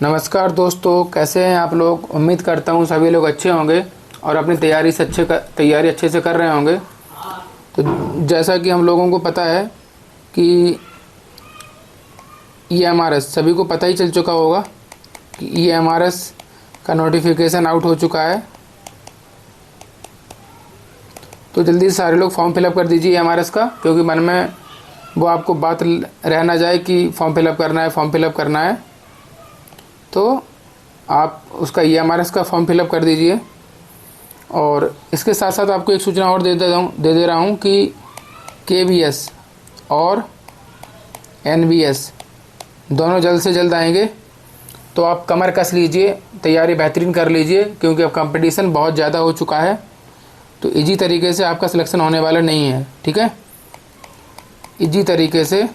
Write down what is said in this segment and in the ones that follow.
नमस्कार दोस्तों, कैसे हैं आप लोग। उम्मीद करता हूँ सभी लोग अच्छे होंगे और अपनी तैयारी अच्छे से कर रहे होंगे। तो जैसा कि हम लोगों को पता है कि EMRS सभी को पता ही चल चुका होगा कि EMRS का नोटिफिकेशन आउट हो चुका है। तो जल्दी से सारे लोग फॉर्म फिलअप कर दीजिए EMRS का, क्योंकि मन में वो आपको बात रह ना जाए कि फॉर्म फिलअप करना है। तो आप उसका EMRS का फॉर्म फिलअप कर दीजिए। और इसके साथ साथ आपको एक सूचना और दे दे रहा हूँ कि KVS और NVS दोनों जल्द से जल्द आएंगे। तो आप कमर कस लीजिए, तैयारी बेहतरीन कर लीजिए, क्योंकि अब कंपटीशन बहुत ज़्यादा हो चुका है। तो इजी तरीके से आपका सिलेक्शन होने वाला नहीं है, ठीक है। इजी तरीके से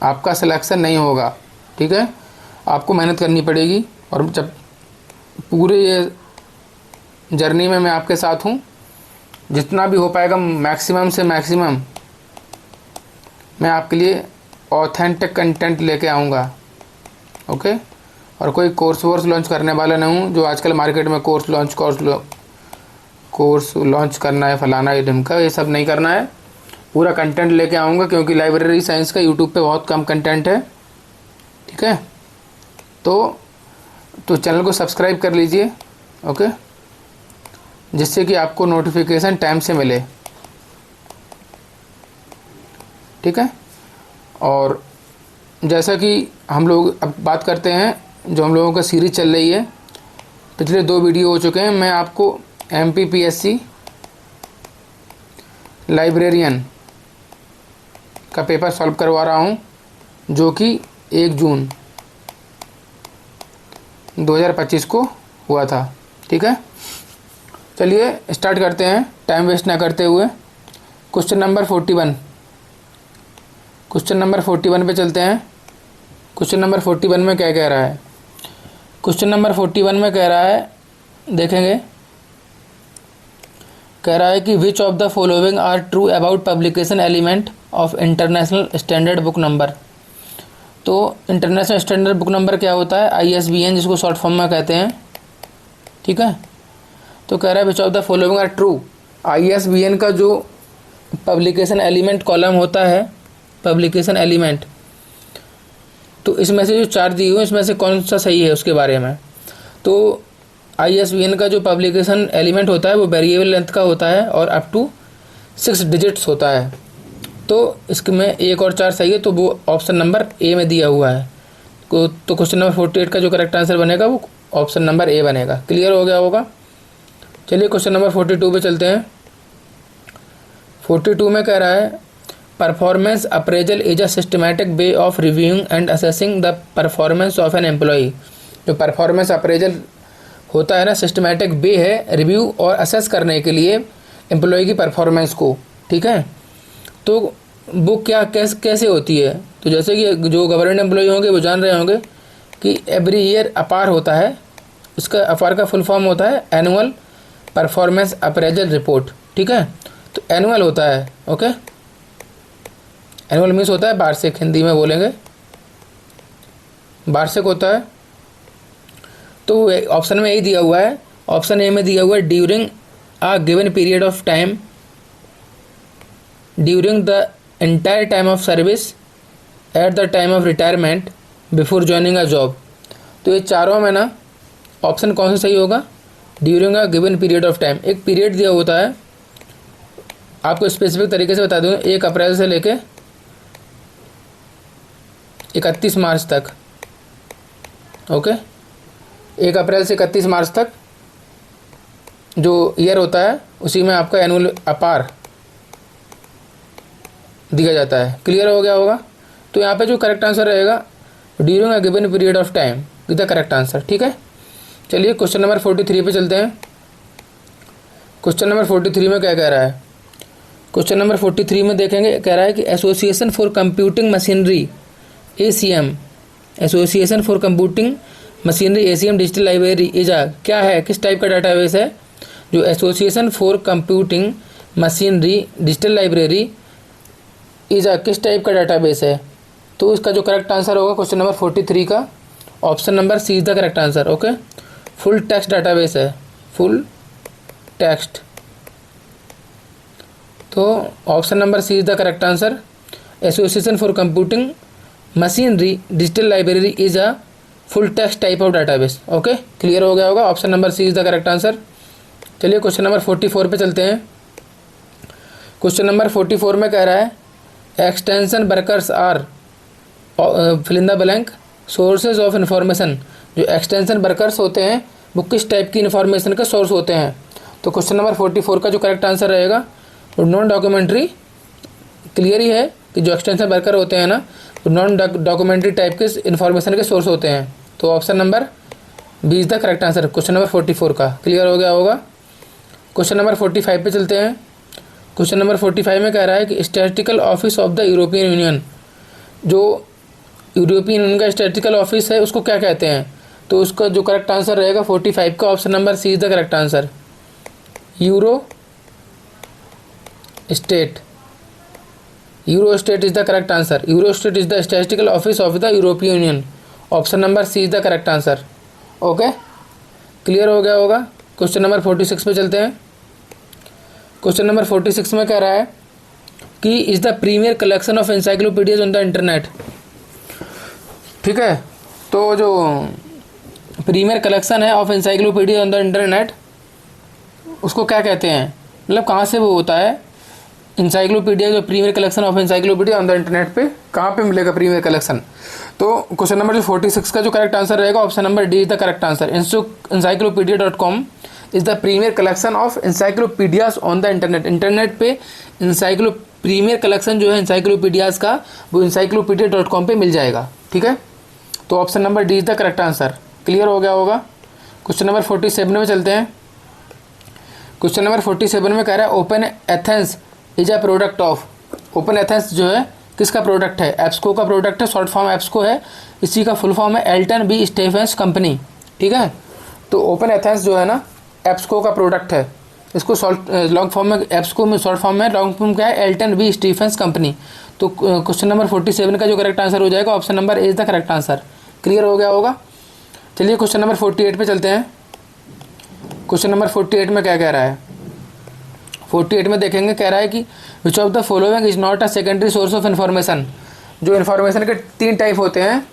आपका सिलेक्शन नहीं होगा, ठीक है। आपको मेहनत करनी पड़ेगी और जब पूरे ये जर्नी में मैं आपके साथ हूँ, जितना भी हो पाएगा मैक्सिमम से मैक्सिमम मैं आपके लिए ऑथेंटिक कंटेंट लेके आऊँगा, ओके। और कोई कोर्स लॉन्च करने वाला नहीं हूँ, जो आजकल मार्केट में कोर्स लॉन्च करना है, फलाना ये ढिमका, ये सब नहीं करना है। पूरा कंटेंट लेके आऊँगा, क्योंकि लाइब्रेरी साइंस का यूट्यूब पे बहुत कम कंटेंट है, ठीक है। तो चैनल को सब्सक्राइब कर लीजिए, ओके, जिससे कि आपको नोटिफिकेशन टाइम से मिले, ठीक है। और जैसा कि हम लोग अब बात करते हैं, जो हम लोगों का सीरीज़ चल रही है, पिछले 2 वीडियो हो चुके हैं। मैं आपको MPPSC लाइब्रेरियन का पेपर सॉल्व करवा रहा हूँ, जो कि 1 जून 2025 को हुआ था, ठीक है। चलिए स्टार्ट करते हैं, टाइम वेस्ट ना करते हुए। क्वेश्चन नंबर 41 पे चलते हैं। क्वेश्चन नंबर 41 में क्या कह रहा है। क्वेश्चन नंबर 41 में कह रहा है, देखेंगे, कह रहा है कि which of the following are true about publication element of international standard book number. तो इंटरनेशनल स्टैंडर्ड बुक नंबर क्या होता है, ISBN, जिसको शॉर्ट फॉर्म में कहते हैं, ठीक है। तो कह रहा है which of the following are true. ISBN का जो पब्लिकेशन एलिमेंट कॉलम होता है, पब्लिकेशन एलिमेंट, तो इसमें से जो 4 दिए हुए इसमें से कौन सा सही है उसके बारे में। तो ISBN का जो पब्लिकेशन एलिमेंट होता है वो वेरिएबल लेंथ का होता है और अप टू 6 डिजिट्स होता है। तो इसमें 1 और 4 सही है, तो वो ऑप्शन नंबर A में दिया हुआ है। तो क्वेश्चन नंबर 48 का जो करेक्ट आंसर बनेगा वो ऑप्शन नंबर A बनेगा। क्लियर हो गया होगा। चलिए क्वेश्चन नंबर 42 पे चलते हैं। 42 में कह रहा है performance appraisal is a systematic way of reviewing and assessing the performance of an employee. जो परफॉर्मेंस अप्रेजल होता है ना, सिस्टमैटिक वे है रिव्यू और असेस करने के लिए एम्प्लॉई की परफॉर्मेंस को, ठीक है। तो वो कैसे होती है। तो जैसे कि जो गवर्नमेंट एम्प्लॉई होंगे वो जान रहे होंगे कि एवरी ईयर अपार होता है। इसका अपार का फुल फॉर्म होता है एनुअल परफॉर्मेंस अप्रेजल रिपोर्ट, ठीक है। तो एनुअल होता है, ओके। एनुअल मीन्स होता है वार्षिक, हिंदी में बोलेंगे वार्षिक होता है। तो ऑप्शन में यही दिया हुआ है, ऑप्शन ए में दिया हुआ है during a given period of time, during the entire time of service, at the time of retirement, before joining a job. तो ये चारों में ना ऑप्शन कौन सा सही होगा, during a given period of time. एक पीरियड दिया होता है, आपको स्पेसिफिक तरीके से बता दूँ, 1 अप्रैल से लेके 31 मार्च तक, ओके। 1 अप्रैल से 31 मार्च तक जो ईयर होता है उसी में आपका एनुअल अपार दिया जाता है। क्लियर हो गया होगा। तो यहाँ पे जो करेक्ट आंसर रहेगा during a given period of time with the correct answer, ठीक है। चलिए क्वेश्चन नंबर 43 पे चलते हैं। क्वेश्चन नंबर 43 में क्या कह रहा है। क्वेश्चन नंबर 43 में देखेंगे, कह रहा है कि association for computing machinery ACM, association for computing machinery ACM digital library is क्या है, किस टाइप का डाटाबेस है। जो association for computing machinery digital library is किस टाइप का डाटाबेस है। तो इसका जो करेक्ट आंसर होगा क्वेश्चन नंबर 43 का option number C is the correct answer. Okay, full text database है, फुल टेक्स्ट, तो option number C is the correct answer. Association for computing machinery digital library is a full text type of database. Okay, clear हो गया होगा, option number C is the correct answer. चलिए question number 44 पे चलते हैं। Question number 44 में कह रहा है extension workers are fill in the blank sources of information. जो एक्सटेंशन वर्कर्स होते हैं वो किस टाइप की इन्फॉर्मेशन के सोर्स होते हैं? तो क्वेश्चन नंबर 44 का जो करेक्ट आंसर रहेगा वो नॉन डॉक्यूमेंट्री। क्लियर ही है कि जो एक्सटेंशन वर्कर होते हैं ना वो नॉन डॉक्यूमेंट्री टाइप के इन्फॉर्मेशन के सोर्स होते हैं। तो option number B is the correct answer question number 44 का। क्लियर हो गया होगा। क्वेश्चन नंबर 45 पे चलते हैं। क्वेश्चन नंबर 45 में कह रहा है कि statistical office of the European union, जो यूरोपियन यूनियन का स्टैटिस्टिकल ऑफिस है उसको क्या कहते हैं? तो उसका जो करेक्ट आंसर रहेगा 45 का option number C is the correct answer, Eurostat. Eurostat is the correct answer. Eurostat is the statistical office of the European Union. Option number C is the correct answer. Okay, clear हो गया होगा। Question number 46 पे चलते हैं। Question number 46 में कह रहा है कि is the premier collection of encyclopedias on the internet. ठीक है, तो जो प्रीमियर कलेक्शन है of encyclopedia on the internet उसको क्या कहते हैं? मतलब कहाँ से वो होता है इंसाइक्लोपीडिया, जो premier collection of encyclopedia on the internet पे कहाँ पे मिलेगा प्रीमियर कलेक्शन? तो क्वेश्चन नंबर जो 46 का जो करेक्ट आंसर रहेगा option number D is the correct answer. encyclopedia.com is the premier collection of encyclopedias on the internet. Internet पे प्रीमियर कलेक्शन जो है इंसाइक्लोपीडियाज का वो encyclopedia.com पे मिल जाएगा। ठीक है, तो option number D is the correct answer. Clear हो गया होगा। क्वेश्चन नंबर 47 में चलते हैं। क्वेश्चन नंबर 47 में कह रहा है open Athens is a product of. Open Athens जो है किसका प्रोडक्ट है? एप्सको का प्रोडक्ट है, शॉर्ट फॉर्म एप्सको है, इसी का फुल फॉर्म है एल्टन बी स्टीफेंस कंपनी। ठीक है, तो ओपन एथेंस जो है ना एप्सको का प्रोडक्ट है, इसको लॉन्ग फॉर्म में एप्सको में शॉर्ट फॉर्म में लॉन्ग फॉर्म क्या है? Elton B Stephens company. तो क्वेश्चन नंबर 47 का जो करेक्ट आंसर हो जाएगा option number A is the correct answer. Clear हो गया होगा। चलिए क्वेश्चन नंबर 48 पे चलते हैं। क्वेश्चन नंबर 48 में क्या कह रहा है? 48 में देखेंगे, कह रहा है कि which of the following is not a secondary source of information. जो इन्फॉर्मेशन के 3 टाइप होते हैं,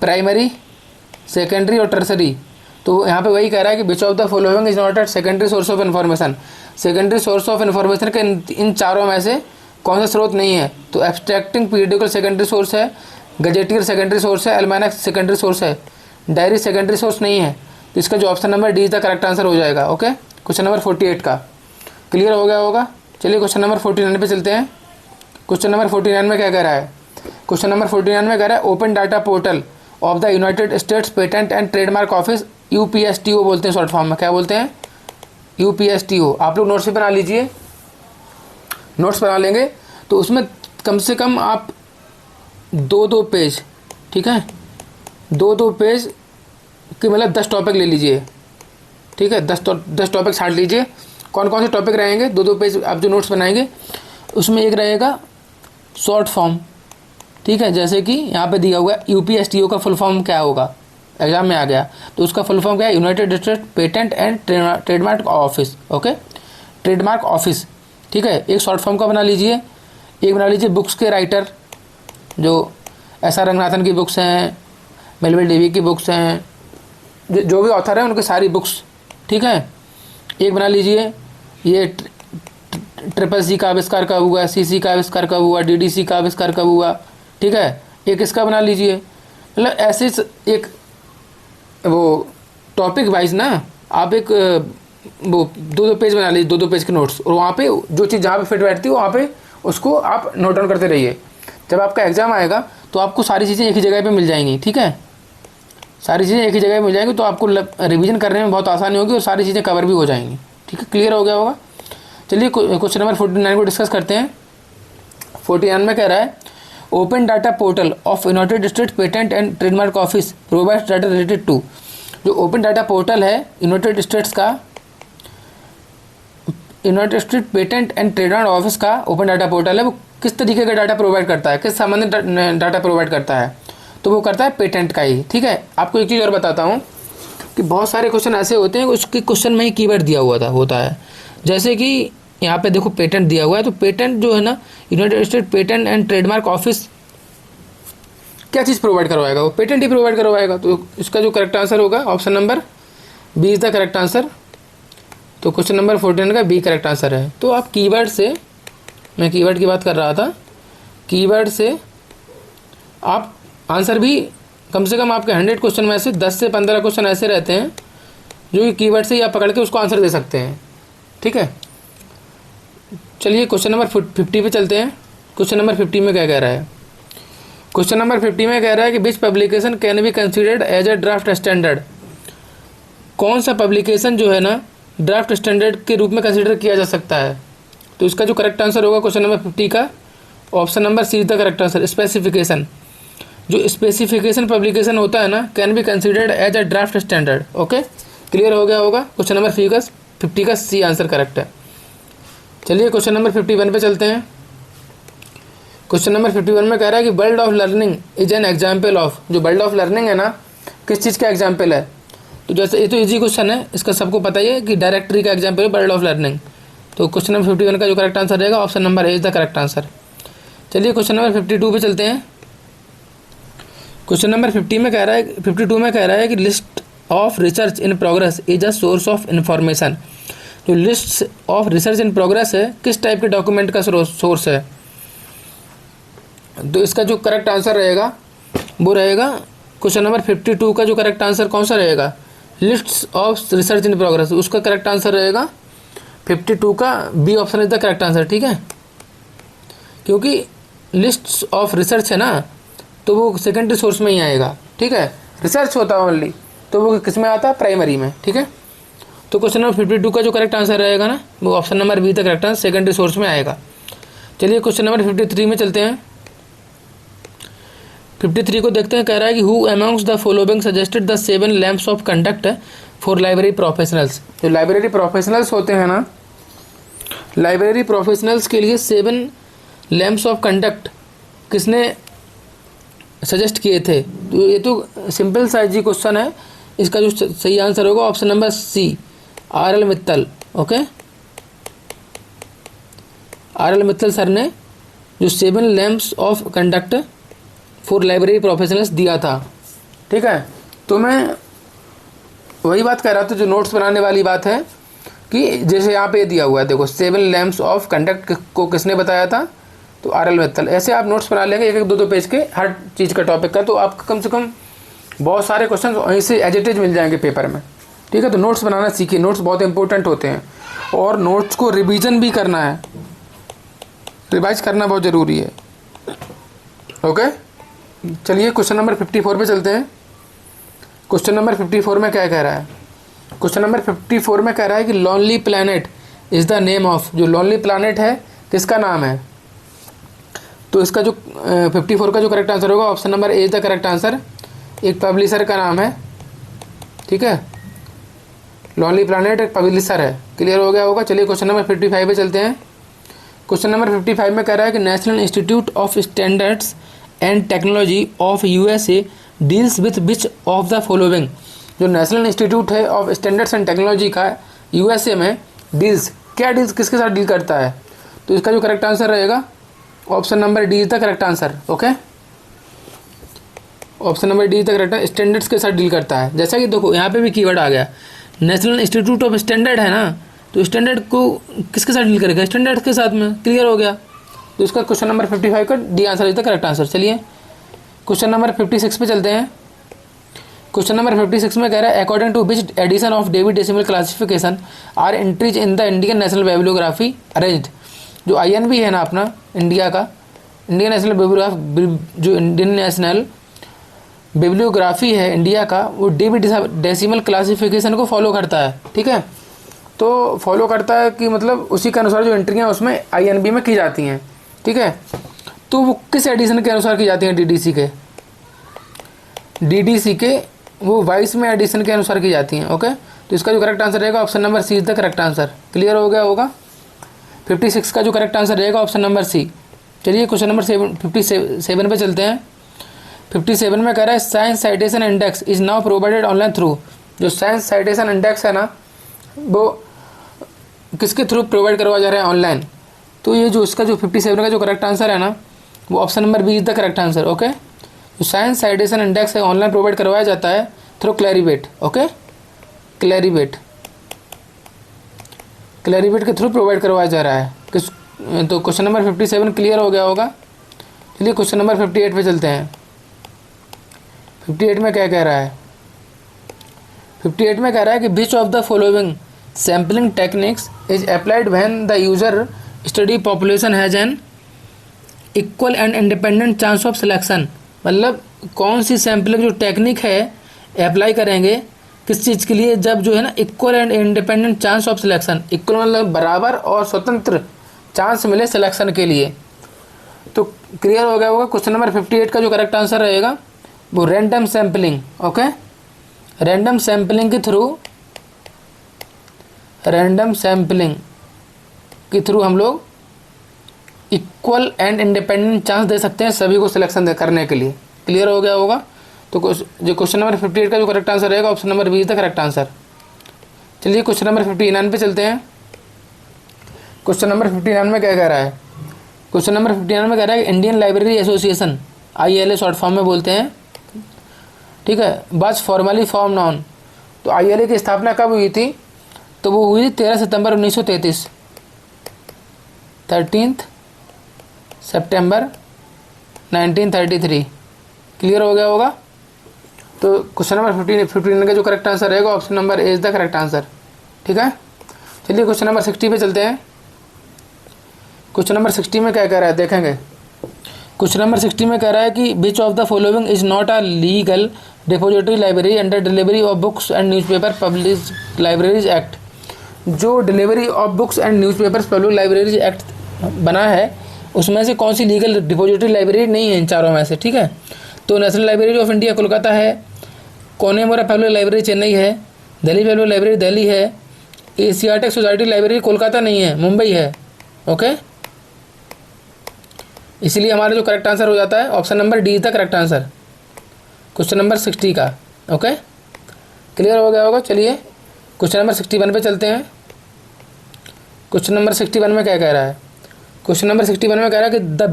प्राइमरी, सेकेंडरी और टर्सरी। तो यहाँ पे वही कह रहा है कि which of the following is not a secondary source of information. Secondary source of information के इन चारों में से कौन सा स्रोत नहीं है? तो एब्स्ट्रैक्टिंग पीरियडिकल सेकेंडरी सोर्स है, गजेटियर सेकेंडरी सोर्स है, एल्मानक सेकेंडरी सोर्स है, डायरी सेकेंडरी सोर्स नहीं है। तो इसका जो option number D is the correct answer हो जाएगा। ओके, क्वेश्चन नंबर 48 का क्लियर हो गया होगा। चलिए क्वेश्चन नंबर 49 पे चलते हैं। क्वेश्चन नंबर 49 में क्या कह रहा है? क्वेश्चन नंबर 49 में कह रहा है open data portal of the United States patent and trademark office, UPSTO बोलते हैं शॉर्ट फॉर्म में। क्या बोलते हैं? यूपीएसटीओ। आप लोग नोट्स भी बना लीजिए, नोट्स बना लेंगे तो उसमें कम से कम आप 2-2 पेज, ठीक है, 2-2 पेज के मतलब 10 टॉपिक ले लीजिए। ठीक है, 10 टॉपिक छांट लीजिए। कौन कौन से टॉपिक रहेंगे? 2-2 पेज आप जो नोट्स बनाएंगे उसमें एक रहेगा शॉर्ट फॉर्म। ठीक है, जैसे कि यहाँ पे दिया हुआ है यूपीएसटीओ का फुल फॉर्म क्या होगा, एग्जाम में आ गया तो उसका फुल फॉर्म क्या है? United State patent and trademark office. Okay, trademark office. ठीक है, एक शॉर्ट फॉर्म का बना लीजिए। एक बना लीजिए बुक्स के राइटर, जो एस.आर. रंगनाथन की बुक्स हैं, मेलविल डेवी की बुक्स हैं, जो भी ऑथर हैं उनकी सारी बुक्स। ठीक है, एक बना लीजिए ये ट्रिपल सी का आविष्कार कब हुआ, सीसी का आविष्कार कब हुआ, डीडीसी का आविष्कार कब हुआ। ठीक है, एक इसका बना लीजिए। मतलब ऐसे एक वो टॉपिक वाइज ना आप एक वो 2-2 पेज बना लीजिए, 2-2 पेज के नोट्स, और वहाँ पे जो चीज़ जहाँ पे फिट बैठती है वहाँ पे उसको आप नोट डाउन करते रहिए। जब आपका एग्ज़ाम आएगा तो आपको सारी चीज़ें एक ही जगह पे मिल जाएंगी। ठीक है, सारी चीज़ें एक ही जगह पे मिल जाएंगी तो आपको रिवीजन करने में बहुत आसानी होगी और सारी चीज़ें कवर भी हो जाएंगी। ठीक है, क्लियर हो गया होगा। चलिए क्वेश्चन नंबर 49 को डिस्कस करते हैं। 49 में कह रहा है open data portal of United States patent and trademark office provides data related to. जो ओपन डाटा पोर्टल है यूनाइटेड स्टेट्स का, United State patent and trademark office का ओपन डाटा पोर्टल है, वो किस तरीके का डाटा प्रोवाइड करता है, किस संबंधित डाटा प्रोवाइड करता है? तो वो करता है पेटेंट का ही। ठीक है, आपको एक चीज़ और बताता हूँ कि बहुत सारे क्वेश्चन ऐसे होते हैं उसके क्वेश्चन में ही कीवर्ड दिया हुआ होता है। जैसे कि यहाँ पे देखो पेटेंट दिया हुआ है, तो पेटेंट जो है ना, United State patent and trademark office क्या चीज़ प्रोवाइड करवाएगा? वो पेटेंट ही प्रोवाइड करवाएगा। तो इसका जो करेक्ट आंसर होगा option number B is the correct answer. तो क्वेश्चन नंबर 14 का बी करेक्ट आंसर है। तो आप कीवर्ड से, मैं कीवर्ड की बात कर रहा था, कीवर्ड से आप आंसर भी कम से कम आपके 100 क्वेश्चन में से 10 से 15 क्वेश्चन ऐसे रहते हैं जो कि कीवर्ड से ही आप पकड़ के उसको आंसर दे सकते हैं। ठीक है, चलिए क्वेश्चन नंबर 50 पे चलते हैं। क्वेश्चन नंबर 50 में क्या कह रहा है? क्वेश्चन नंबर 50 में कह रहा है कि which publication can be considered as a draft standard. कौन सा पब्लिकेशन जो है ना ड्राफ्ट स्टैंडर्ड के रूप में कंसिडर किया जा सकता है? तो इसका जो करेक्ट आंसर होगा क्वेश्चन नंबर 50 का option number C is the correct answer. Specification, जो स्पेसिफिकेशन पब्लिकेशन होता है ना, can be considered as a draft standard. Okay, clear हो गया होगा। क्वेश्चन नंबर 50 का सी आंसर करेक्ट है। चलिए क्वेश्चन नंबर 51 पे चलते हैं। क्वेश्चन नंबर 51 में कह रहा है कि world of learning is an example of. जो वर्ल्ड ऑफ लर्निंग है ना, किस चीज़ का एग्जाम्पल है? तो जैसे ये तो इजी क्वेश्चन है, इसका सबको पता ही है कि डायरेक्टरी का एग्जाम्पल है वर्ल्ड ऑफ लर्निंग। तो क्वेश्चन नंबर 51 का जो करेक्ट आंसर रहेगा option number A is the correct answer. चलिए क्वेश्चन नंबर 52 पे चलते हैं। क्वेश्चन नंबर 52 में कह रहा है कि list of research in progress is a source of information. जो list of research in progress है, किस टाइप के डॉक्यूमेंट का सोर्स है? तो इसका जो करेक्ट आंसर रहेगा वो रहेगा क्वेश्चन नंबर 52 का जो करेक्ट आंसर कौन सा रहेगा? List of research in progress, उसका करेक्ट आंसर रहेगा 52 का B option is the correct answer. ठीक है, क्योंकि लिस्ट ऑफ रिसर्च है ना, तो वो सेकेंडरी सोर्स में ही आएगा। ठीक है, रिसर्च होता है ओनली, तो वो किस में आता है? प्राइमरी में। ठीक है, तो क्वेश्चन नंबर 52 का जो करेक्ट आंसर रहेगा ना, वो option number be the correct answer, secondary source में आएगा। चलिए क्वेश्चन नंबर 53 में चलते हैं। 53 को देखते हैं। कह रहा है कि who amongst the following suggested the 7 lamps of conduct for library professionals. जो लाइब्रेरी प्रोफेशनल्स होते हैं ना, लाइब्रेरी प्रोफेशनल्स के लिए 7 लैम्प्स ऑफ कंडक्ट किसने सजेस्ट किए थे? तो ये तो सिंपल सा जी क्वेश्चन है। इसका जो सही आंसर होगा option number C, R L. Mittal. Okay, R L. Mittal sir ने जो 7 lamps of conduct for library professionals दिया था। ठीक है, तो मैं वही बात कर रहा था जो नोट्स बनाने वाली बात है कि जैसे यहाँ पे दिया हुआ है, देखो 7 लैम्प्स ऑफ कंडक्ट को किसने बताया था? तो आर.एल. मित्तल। ऐसे आप नोट्स बना लेंगे 1-1, 2-2 पेज के हर चीज़ का टॉपिक का, तो आपको कम से कम बहुत सारे क्वेश्चन वहीं से एज इट इज मिल जाएंगे पेपर में। ठीक है, तो नोट्स बनाना सीखिए, नोट्स बहुत इंपॉर्टेंट होते हैं और नोट्स को रिवीजन भी करना है, रिवाइज करना बहुत ज़रूरी है। ओके, चलिए क्वेश्चन नंबर 54 पे चलते हैं। क्वेश्चन नंबर 54 में क्या कह रहा है? क्वेश्चन नंबर 54 में कह रहा है कि lonely planet is the name of. जो लॉनली प्लैनेट है किसका नाम है? तो इसका जो 54 का जो करेक्ट आंसर होगा option number A is the correct answer. एक पब्लिशर का नाम है। ठीक है, लॉनली प्लैनेट एक पब्लिशर है। क्लियर हो गया होगा। चलिए क्वेश्चन नंबर 55 पे चलते हैं। क्वेश्चन नंबर 55 में कह रहा है कि national institute of standards and technology of USA deals with which of the following. जो नेशनल इंस्टीट्यूट है ऑफ स्टैंडर्ड्स एंड टेक्नोलॉजी का यूएसए में डील्स, क्या डील्स किसके साथ डील करता है? तो इसका जो करेक्ट आंसर रहेगा option number D is the correct answer. Okay, option number D is the correct answer, standards के साथ डील करता है। जैसा कि देखो यहाँ पे भी कीवर्ड आ गया, नेशनल इंस्टीट्यूट ऑफ स्टैंडर्ड है ना, तो स्टैंडर्ड को किसके साथ डील करेगा? स्टैंडर्ड्स के साथ में। क्लियर हो गया। तो इसका क्वेश्चन नंबर 55 का D answer is the correct answer. चलिए क्वेश्चन नंबर 56 पे चलते हैं। क्वेश्चन नंबर 56 में कह रहा है according to which edition of Dewey decimal classification are entries in the Indian national bibliography arranged. जो INB है ना अपना इंडिया का, इंडियन नेशनल बाइब्लियोग्राफी, जो इंडियन नेशनल बिब्लियोग्राफी है इंडिया का, वो डेवी डेसिमल क्लासिफिकेशन को फॉलो करता है। ठीक है, तो फॉलो करता है कि मतलब उसी के अनुसार जो एंट्रियाँ उसमें INB में की जाती हैं। ठीक है, तो वो किस एडिशन के अनुसार की जाती हैं? DDC के वो 22वें एडिशन के अनुसार की जाती हैं। ओके, तो इसका जो करेक्ट आंसर रहेगा option number C is the correct answer. Clear हो गया होगा। 56 का जो करेक्ट आंसर रहेगा ऑप्शन नंबर सी। चलिए क्वेश्चन नंबर 57 पे चलते हैं। 57 में कह रहा है science citation index is now provided online through. जो साइंस साइटेशन इंडेक्स है ना, वो किसके थ्रू प्रोवाइड करवाया जा रहा है? ऑनलाइन। तो ये जो इसका जो 57 का जो करेक्ट आंसर है ना, वो option number B is the correct answer. Okay, जो साइंस साइटेशन इंडेक्स है ऑनलाइन प्रोवाइड करवाया जाता है थ्रू क्लैरिवेट। ओके, क्लैरिवेट के थ्रू प्रोवाइड करवाया जा रहा है। तो क्वेश्चन नंबर 57 क्लियर हो गया होगा। चलिए क्वेश्चन नंबर 58 पे चलते हैं। 58 में क्या कह रहा है? 58 में कह रहा है कि which of the following sampling techniques is applied when the user study population has an equal and independent chance of selection. मतलब कौन सी सैम्पलिंग जो टेक्निक है अप्लाई करेंगे किस चीज़ के लिए? जब जो है ना equal and independent chance of selection, equal मतलब बराबर और स्वतंत्र चांस मिले सिलेक्शन के लिए। तो क्लियर हो गया होगा। क्वेश्चन नंबर 58 का जो करेक्ट आंसर रहेगा वो random sampling. Okay, random sampling के थ्रू हम लोग इक्वल एंड इंडिपेंडेंट चांस दे सकते हैं सभी को सिलेक्शन करने के लिए। क्लियर हो गया होगा। तो जो क्वेश्चन नंबर 58 का जो करेक्ट आंसर रहेगा option number B is the correct answer. चलिए क्वेश्चन नंबर 59 पे चलते हैं। क्वेश्चन नंबर 59 में क्या कह रहा है? क्वेश्चन नंबर 59 में कह रहा है कि Indian library association, ILA short form में बोलते हैं, ठीक है, वाज फॉर्मली फॉर्म नाउन। तो ILA की स्थापना कब हुई थी? तो वो हुई 13 सितंबर 1933, 13 सितंबर 1933। क्लियर हो गया होगा। तो क्वेश्चन नंबर 59 का जो करेक्ट आंसर रहेगा option number A is the correct answer. ठीक है, चलिए क्वेश्चन नंबर 60 पे चलते हैं। क्वेश्चन नंबर 60 में क्या कह रहा है देखेंगे। क्वेश्चन नंबर 60 में कह रहा है कि which of the following is not a legal depository library under delivery of books and newspaper publish libraries act. जो delivery of books and newspapers public libraries act बना है उसमें से कौन सी लीगल डिपोजिटरी लाइब्रेरी नहीं है इन चारों में से? ठीक है, तो national library of India Kolkata है, कोनेमोरा पब्लिक लाइब्रेरी चेन्नई है, दिल्ली पब्लिक लाइब्रेरी दिल्ली है, एशियाटिक सोसाइटी लाइब्रेरी कोलकाता नहीं है, मुंबई है। ओके, इसलिए हमारा जो करेक्ट आंसर हो जाता है option number D is the correct answer question number 60 का। ओके, क्लियर हो गया होगा। चलिए क्वेश्चन नंबर 61 पे चलते हैं। क्वेश्चन नंबर 61 में क्या कह रहा है? क्वेश्चन नंबर 61 में कह रहा है कि the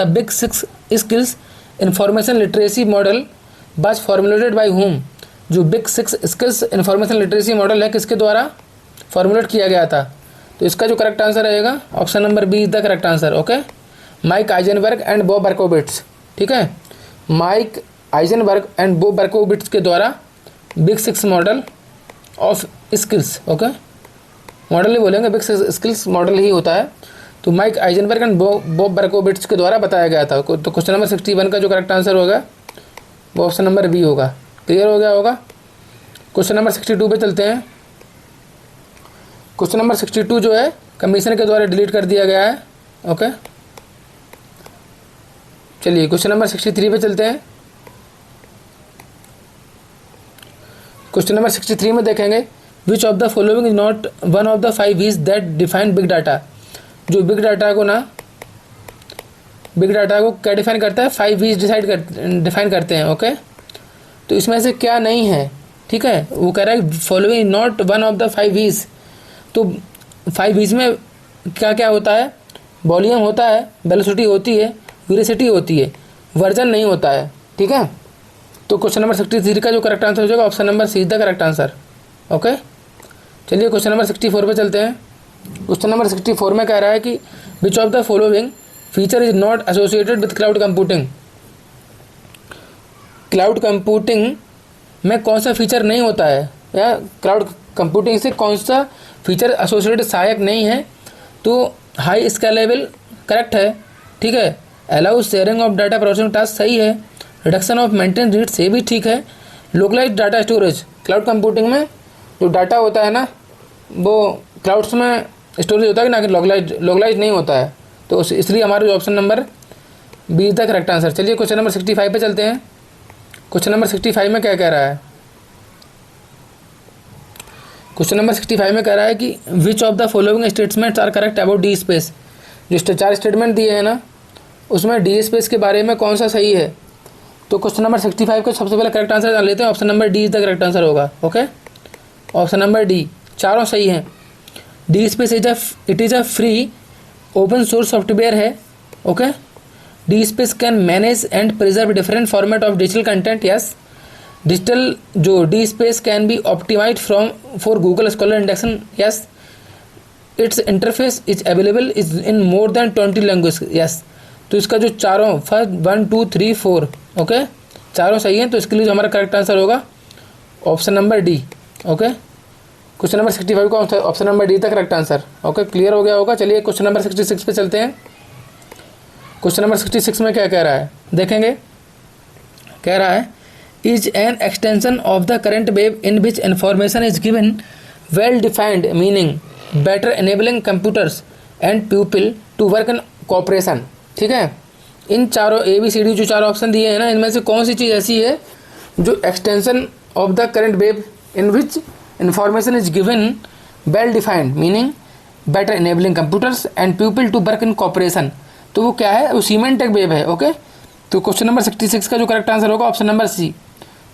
big six skills information literacy model was formulated by home. जो big 6 skills information literacy model है किसके द्वारा फॉर्मुलेट किया गया था? तो इसका जो करेक्ट आंसर रहेगा option number B is the correct answer. Okay, Mike Eisenberg and Bob Berkowitz. ठीक है, Mike Eisenberg and Bob Berkowitz के द्वारा big 6 model of skills. Okay, model ही बोलेंगे, बिग 6 स्किल्स मॉडल ही होता है। तो Mike Eisenberg and Bob Berkowitz के द्वारा बताया गया था। तो क्वेश्चन नंबर 61 का जो करेक्ट आंसर होगा वो ऑप्शन नंबर बी होगा। क्लियर हो गया होगा। क्वेश्चन नंबर 62 पे चलते हैं। क्वेश्चन नंबर 62 जो है कमीशन के द्वारा डिलीट कर दिया गया है। ओके, चलिए क्वेश्चन नंबर 63 पे चलते हैं। क्वेश्चन नंबर 63 में देखेंगे विच of the following is not one of the 5 वीज दैट डिफाइन बिग डाटा। जो बिग डाटा को क्या डिफाइन करता है? 5 वीज डिफाइन करते हैं। ओके, तो इसमें से क्या नहीं है? ठीक है, वो कह रहा है following not one of the 5 वीज। तो 5 वीज में क्या क्या होता है? वॉल्यूम होता है, वेलोसिटी होती है, वेलोसिटी होती है, वर्जन नहीं होता है। ठीक है, तो क्वेश्चन नंबर 63 का जो करेक्ट आंसर हो जाएगा option number C is the correct answer. Okay, चलिए क्वेश्चन नंबर 64 पे चलते हैं। क्वेश्चन नंबर 64 में कह रहा है कि which of the following feature is not associated with cloud computing. Cloud computing में कौन सा फीचर नहीं होता है, या क्लाउड कंप्यूटिंग से कौन सा फीचर एसोसिएटेड सहायक नहीं है? तो हाई स्केलेबल करेक्ट है। ठीक है, allow sharing of data processing task सही है, रिडक्शन ऑफ मेंटेन रीड से भी ठीक है, localise data storage. Cloud computing में जो डाटा होता है ना वो क्लाउड्स में स्टोरेज होता है ना कि लोकलाइज नहीं होता है। तो इसलिए हमारा जो option number B is the correct answer. चलिए क्वेश्चन नंबर 65 पे चलते हैं। क्वेश्चन नंबर 65 में क्या कह रहा है? क्वेश्चन नंबर 65 में कह रहा है कि which of the following statements are correct about DSpace. जो 4 स्टेटमेंट दिए हैं ना उसमें डी स्पेस के बारे में कौन सा सही है? तो क्वेश्चन नंबर 65 का सबसे पहले करेक्ट आंसर जान लेते हैं। Option number D is the correct answer होगा। ओके, ऑप्शन नंबर डी, चारों सही हैं। D space it is a free open source software है। Okay, D space can manage and preserve different format of digital content. Yes, digital जो D space can be optimized from for Google scholar indexation. Yes, it's interface is available is in more than 20 language. Yes, तो इसका जो चारों first 1 2 3 4 okay चारों सही हैं, तो इसके लिए जो हमारा करेक्ट आंसर होगा option number D. Okay, question number 65 का ऑप्शन नंबर डी था करेक्ट आंसर। ओके, क्लियर हो गया होगा। चलिए क्वेश्चन नंबर 66 पे चलते हैं। क्वेश्चन नंबर 66 में क्या कह रहा है देखेंगे। कह रहा है is an extension of the current web in which information is given well defined meaning better enabling computers and people to work in cooperation. ठीक है, इन चारों ABCD जो चार ऑप्शन दिए हैं ना, इनमें से कौन सी चीज़ ऐसी है जो extension of the current web in which information is given well defined meaning better enabling computers and people to work in cooperation. तो वो क्या है, वो सीमेंटिक वेव है। ओके, तो क्वेश्चन नंबर 66 का जो करेक्ट आंसर होगा option number C,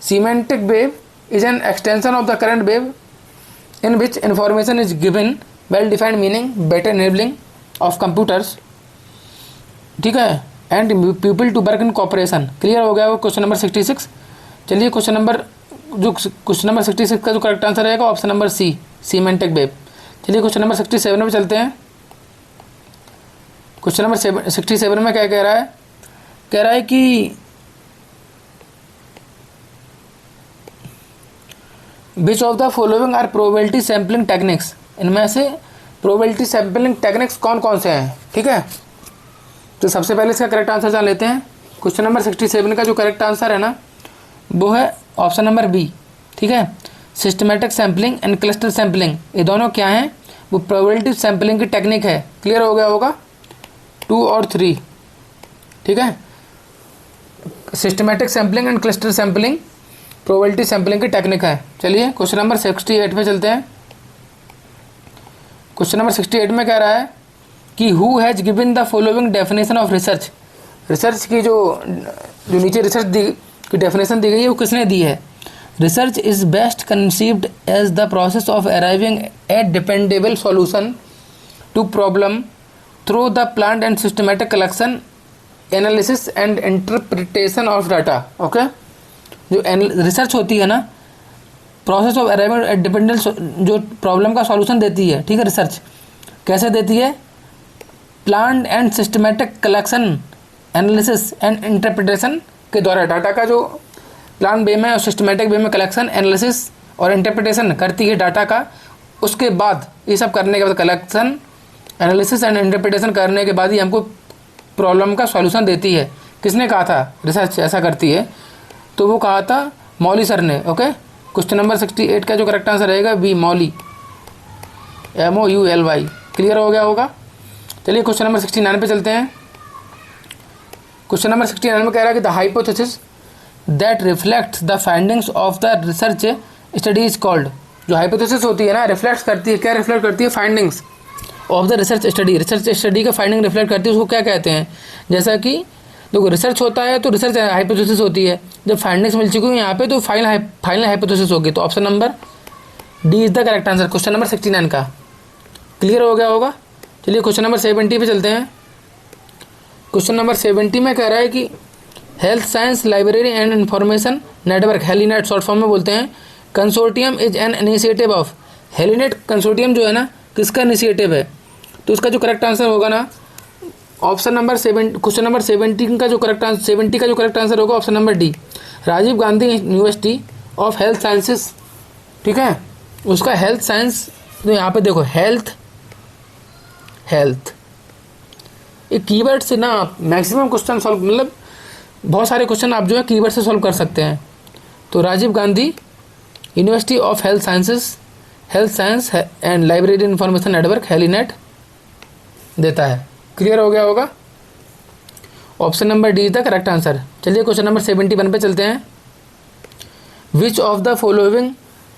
semantic web is an extension of the current web in which information is given well defined meaning better enabling of computers. ठीक है, and people to work in cooperation. Clear हो गया वो question number 66। चलिए question number 66 का जो correct answer रहेगा option number C, semantic web. चलिए क्वेश्चन नंबर 67 में चलते हैं। क्वेश्चन नंबर 67 में क्या कह रहा है। कह रहा है कि which of the following are probability sampling techniques. इनमें से प्रोबेबिलिटी सैम्पलिंग टेक्निक्स कौन कौन से हैं। ठीक है, तो सबसे पहले इसका करेक्ट आंसर जान लेते हैं। क्वेश्चन नंबर 67 का जो करेक्ट आंसर है ना, वो है ऑप्शन नंबर बी। ठीक है, systematic sampling and cluster sampling, ये दोनों क्या हैं, वो प्रोबेबिलिटी सैम्पलिंग की टेक्निक है। क्लियर हो गया होगा 2 और 3। ठीक है, systematic sampling and cluster sampling probability sampling की टेक्निक है। चलिए क्वेश्चन नंबर 68 पे चलते हैं। क्वेश्चन नंबर 68 में कह रहा है कि who has given the following definition of research. Research की जो नीचे रिसर्च की डेफिनेशन दी गई है वो किसने दी है। Research is best conceived as the process of arriving at dependable solution to problem through the planned and systematic collection analysis and interpretation of data. Okay, जो रिसर्च होती है ना, process of arriving at dependable, जो problem का solution देती है। ठीक है, रिसर्च कैसे देती है, planned and systematic collection analysis and interpretation के द्वारा। डाटा का जो प्लान वे में और सिस्टमेटिक वे में कलेक्शन, एनालिसिस और इंटरप्रिटेशन करती है डाटा का, उसके बाद ये सब करने के बाद कलेक्शन, एनालिसिस एंड इंटरप्रिटेशन करने के बाद ही हमको प्रॉब्लम का सॉल्यूशन देती है। किसने कहा था रिसर्च ऐसा करती है, तो वो कहा था मौली सर ने। ओके, क्वेश्चन नंबर 68 का जो करेक्ट आंसर रहेगा बी, मौली, MOULY। क्लियर हो गया होगा। चलिए क्वेश्चन नंबर 69 पे चलते हैं। क्वेश्चन नंबर 69 में कह रहा है कि the hypothesis that reflects the findings of the research study is called. जो हाइपोथेसिस होती है ना, रिफ्लेक्ट करती है, क्या रिफ्लेक्ट करती है, findings of the research study. Research study का फाइंडिंग रिफ्लेक्ट करती है, उसको क्या कहते हैं। जैसा कि देखो रिसर्च होता है तो रिसर्च हाइपोथेसिस होती है, जब फाइंडिंग्स मिल चुकी है यहाँ पे तो फाइनल हाइपोथेसिस होगी। तो option number D is the correct answer question number 69 का। क्लियर हो गया होगा। चलिए क्वेश्चन नंबर 70 पे चलते हैं। क्वेश्चन नंबर 70 में कह रहा है कि health science library and information network, HELINET short form में बोलते हैं, consortium is an initiative of. HELINET consortium जो है ना, किसका इनिशिएटिव है, तो उसका जो करेक्ट आंसर होगा ना ऑप्शन नंबर 7, क्वेश्चन नंबर 70 का जो करेक्ट आंसर होगा option number D, Rajiv Gandhi university of health sciences. ठीक है, उसका हेल्थ साइंस, तो यहाँ पे देखो हेल्थ ये कीवर्ड से ना मैक्सिमम क्वेश्चन सॉल्व, मतलब बहुत सारे क्वेश्चन आप जो है कीवर्ड से सॉल्व कर सकते हैं। तो Rajiv Gandhi university of health science and library information network, HELINET देता है। क्लियर हो गया होगा। Option number D is the correct answer. चलिए क्वेश्चन नंबर 71 पे चलते हैं। Which of the following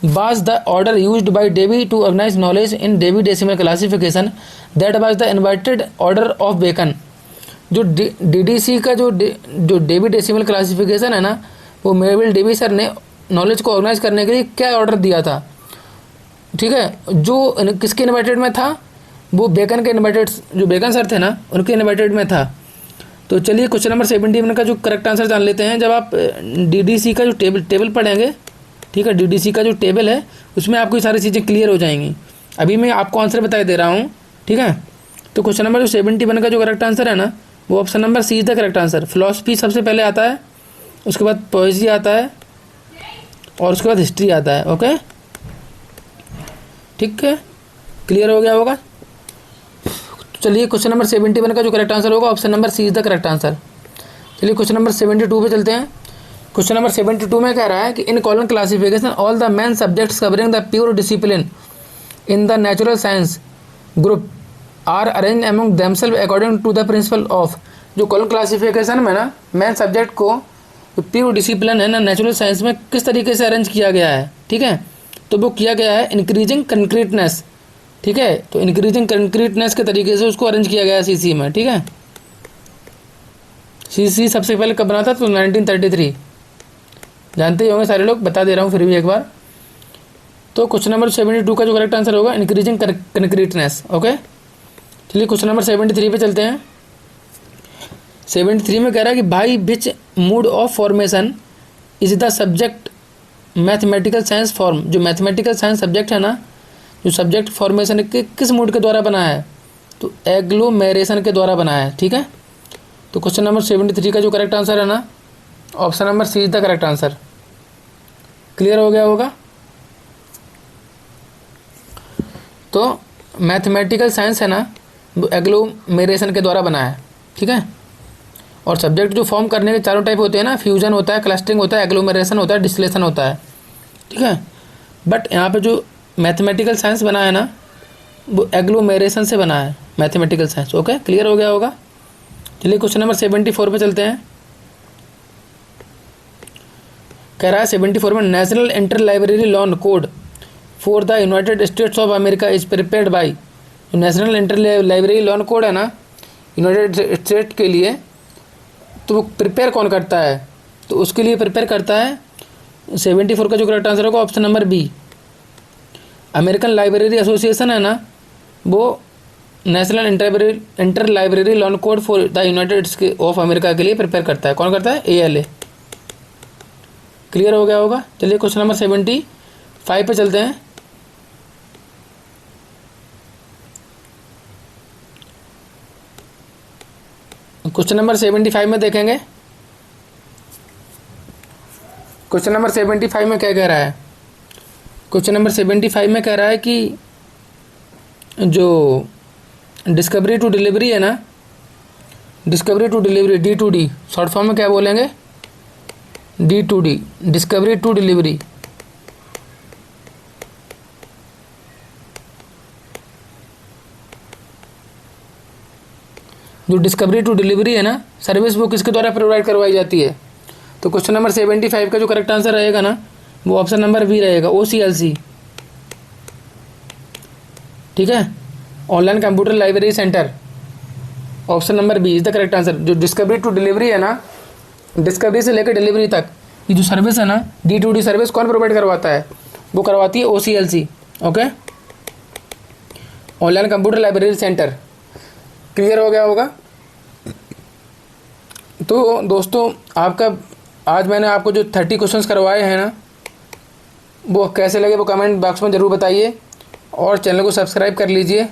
was the order used by Davy to organize knowledge in Davy decimal classification that was the inverted order of Bacon। जो DDC का जो Davy decimal classification है ना, वो मेलविल डेवी सर ने knowledge को organise करने के लिए क्या ऑर्डर दिया था, ठीक है, जो किसके इन्वाइटेड में था, वो बेकन के इन्वाइटेड, जो बेकन सर थे ना उनके इन्वाइटेड में था। तो चलिए क्वेश्चन नंबर 71 का जो करेक्ट आंसर जान लेते हैं। जब आप DDC का जो टेबल पढ़ेंगे, ठीक है, DDC का जो टेबल है उसमें आपको सारी चीज़ें क्लियर हो जाएंगी। अभी मैं आपको आंसर बता दे रहा हूँ, ठीक है। तो क्वेश्चन नंबर जो 71 का जो करेक्ट आंसर है ना, वो option number C is the correct answer. Philosophy सबसे पहले आता है, उसके बाद पोएजी आता है और उसके बाद हिस्ट्री आता है। ओके, ठीक है, क्लियर हो गया होगा। चलिए क्वेश्चन नंबर 71 का जो करेक्ट आंसर होगा option number C is the correct answer. चलिए क्वेश्चन नंबर 72 पे चलते हैं। क्वेश्चन नंबर 72 में कह रहा है कि in column classification all the main subjects covering the pure discipline in the natural science group are arrange among themself according to the principle of. जो कॉलम क्लासिफिकेशन में ना मेन सब्जेक्ट को pure discipline है ना natural science में किस तरीके से अरेंज किया गया है, ठीक है, तो वो किया गया है इंक्रीजिंग कंक्रीटनेस, ठीक है, तो इंक्रीजिंग कंक्रीटनेस के तरीके से उसको अरेंज किया गया है सीसी में, ठीक है। सीसी सबसे पहले कब बना था, तो 1933, जानते ही होंगे सारे लोग, बता दे रहा हूँ फिर भी एक बार। तो क्वेश्चन नंबर 72 का जो करेक्ट आंसर होगा इंक्रीजिंग कंक्रीटनेस। ओके, चलिए क्वेश्चन नंबर 73 पे चलते हैं। 73 में कह रहा है कि भाई which mood of formation is the subject mathematical science form. जो मैथमेटिकल साइंस सब्जेक्ट है ना, जो सब्जेक्ट फॉर्मेशन के किस मूड के द्वारा बना है, तो एग्लोमेरेशन के द्वारा बना है, ठीक है। तो क्वेश्चन नंबर 73 का जो करेक्ट आंसर है ना, option number C is the correct answer. Clear हो गया होगा। तो मैथमेटिकल साइंस है ना, वो एग्लोमेरेशन के द्वारा बना है, ठीक है। और सब्जेक्ट जो फॉर्म करने के चारों टाइप होते हैं ना, फ्यूजन होता है, क्लस्टरिंग होता है, एग्लोमेरेशन होता है, डिस्टिलेशन होता है, ठीक है। बट यहाँ पे जो मैथमेटिकल साइंस बना है ना, वो एग्लोमेरेशन से बना है मैथमेटिकल साइंस। ओके, क्लियर हो गया होगा। चलिए क्वेश्चन नंबर 74 पे चलते हैं। कह रहा है 74 में national inter library loan code for the United States of America is prepared by. जो national inter library loan code है ना यूनाइटेड स्टेट के लिए, तो वो प्रिपेयर कौन करता है, तो उसके लिए प्रिपेयर करता है 74 का जो करेक्ट आंसर होगा option number B, American library association है ना, वो national inter library loan code for the United States of America के लिए प्रिपेयर करता है। कौन करता है, ALA। क्लियर हो गया होगा। चलिए क्वेश्चन नंबर 75 पे चलते हैं। क्वेश्चन नंबर 75 में देखेंगे, क्वेश्चन नंबर 75 में क्या कह रहा है। क्वेश्चन नंबर 75 में कह रहा है कि जो डिस्कवरी टू डिलीवरी है ना, discovery to delivery D2D, short form में क्या बोलेंगे, D2D, डिस्कवरी टू डिलीवरी। जो डिस्कवरी टू डिलीवरी है ना सर्विस, वो किसके द्वारा प्रोवाइड करवाई जाती है, तो क्वेश्चन नंबर 75 का जो करेक्ट आंसर रहेगा ना, वो ऑप्शन नंबर बी रहेगा, OCLC, ठीक है, online computer library center. Option number B is the correct answer. जो डिस्कवरी टू डिलीवरी है ना, डिस्कवरी से लेकर डिलीवरी तक ये जो सर्विस है ना, D2D सर्विस कौन प्रोवाइड करवाता है, वो करवाती है OCLC। Okay, online computer library centre. Clear हो गया होगा। तो दोस्तों आपका आज मैंने आपको जो 30 क्वेश्चंस करवाए हैं ना, वो कैसे लगे वो कमेंट बॉक्स में ज़रूर बताइए और चैनल को सब्सक्राइब कर लीजिए,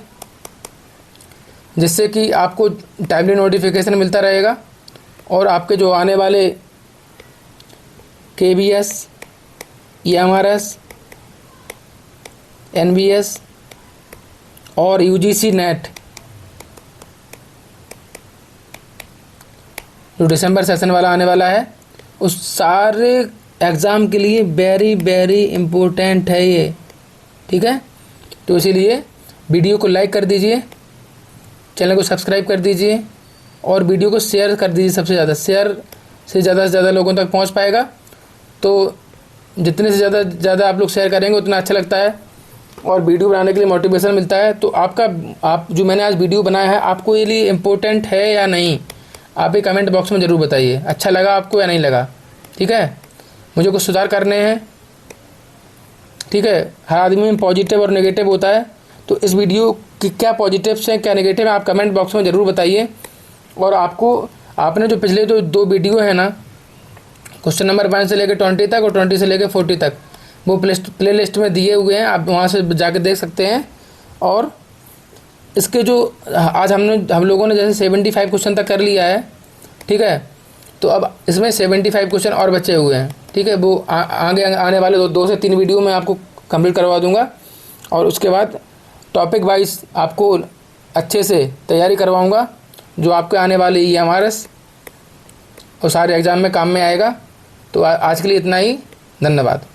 जिससे कि आपको टाइमली नोटिफिकेशन मिलता रहेगा और आपके जो आने वाले KBS, EMRS, NBS और UGC नेट जो दिसंबर सेशन वाला आने वाला है, उस सारे एग्ज़ाम के लिए वेरी वेरी इम्पोर्टेंट है ये, ठीक है। तो इसीलिए वीडियो को लाइक कर दीजिए, चैनल को सब्सक्राइब कर दीजिए और वीडियो को शेयर कर दीजिए। सबसे ज़्यादा शेयर से ज़्यादा लोगों तक पहुंच पाएगा, तो जितने से ज़्यादा आप लोग शेयर करेंगे उतना अच्छा लगता है और वीडियो बनाने के लिए मोटिवेशन मिलता है। तो आप जो मैंने आज वीडियो बनाया है, आपको ये लिए इम्पोर्टेंट है या नहीं, आप ये कमेंट बॉक्स में ज़रूर बताइए अच्छा लगा आपको या नहीं लगा। ठीक है, मुझे कुछ सुधार करने हैं। ठीक है, हर आदमी में पॉजिटिव और नेगेटिव होता है, तो इस वीडियो की क्या पॉजिटिव्स हैं क्या नेगेटिव हैं आप कमेंट बॉक्स में ज़रूर बताइए। और आपने जो पिछले जो 2 वीडियो है ना, क्वेश्चन नंबर 1 से लेकर 20 तक और 20 से लेकर 40 तक, वो प्ले लिस्ट में दिए हुए हैं, आप वहाँ से जाकर देख सकते हैं। और इसके जो आज हम लोगों ने जैसे 75 क्वेश्चन तक कर लिया है। ठीक है, तो अब इसमें 75 क्वेश्चन और बचे हुए हैं। ठीक है, वो आगे आने वाले 2 से 3 वीडियो में आपको कंप्लीट करवा दूंगा, और उसके बाद टॉपिक वाइज आपको अच्छे से तैयारी करवाऊंगा, जो आपके आने वाले EMRS और सारे एग्ज़ाम में काम में आएगा। तो आज के लिए इतना ही, धन्यवाद।